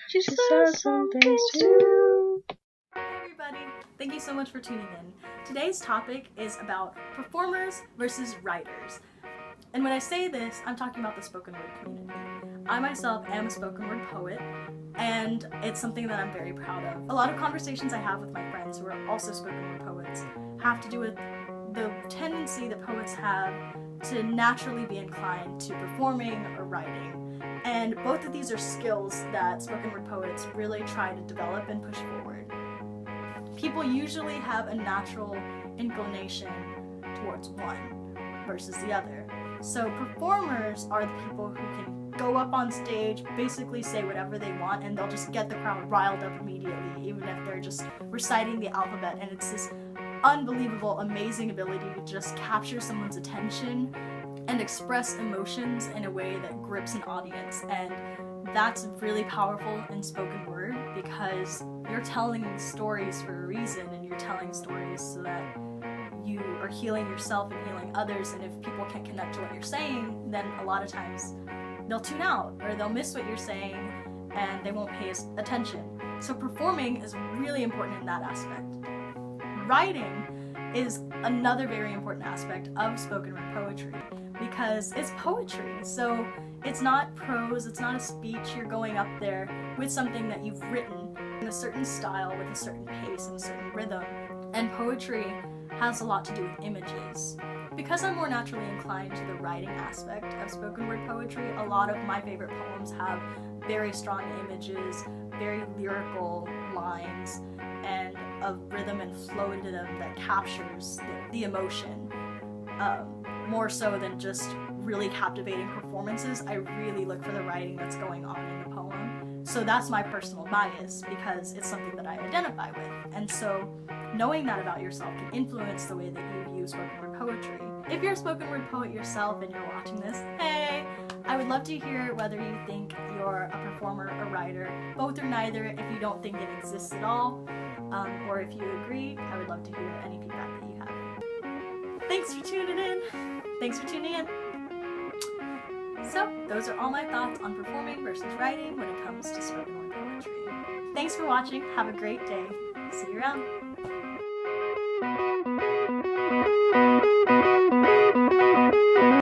She says some things too. Hi everybody, thank you so much for tuning in. Today's topic is about performers versus writers. And when I say this, I'm talking about the spoken word community. I myself am a spoken word poet, and it's something that I'm very proud of. A lot of conversations I have with my friends who are also spoken word poets have to do with the tendency that poets have to naturally be inclined to performing or writing. And both of these are skills that spoken word poets really try to develop and push forward. People usually have a natural inclination towards one versus the other. So performers are the people who can go up on stage, basically say whatever they want, and they'll just get the crowd riled up immediately, even if they're just reciting the alphabet. And it's this unbelievable, amazing ability to just capture someone's attention and express emotions in a way that grips an audience. And that's really powerful in spoken word because you're telling stories for a reason, and you're telling stories so that you are healing yourself and healing others. And if people can't connect to what you're saying, then a lot of times they'll tune out or they'll miss what you're saying and they won't pay attention. So performing is really important in that aspect. Writing is another very important aspect of spoken word poetry because it's poetry. So it's not prose, it's not a speech. You're going up there with something that you've written in a certain style with a certain pace and a certain rhythm. And poetry has a lot to do with images. Because I'm more naturally inclined to the writing aspect of spoken word poetry, a lot of my favorite poems have very strong images, very lyrical lines, and a rhythm and flow to them that captures the emotion. More so than just really captivating performances, I really look for the writing that's going on in the poem. So that's my personal bias because it's something that I identify with. And so knowing that about yourself can influence the way that you view spoken word poetry. If you're a spoken word poet yourself and you're watching this, hey! I would love to hear whether you think you're a performer or writer, both or neither. If you don't think it exists at all, or if you agree, I would love to hear any feedback that you have. Thanks for tuning in. Thanks for tuning in. So, those are all my thoughts on performing versus writing when it comes to spoken word poetry. Thanks for watching. Have a great day. See you around.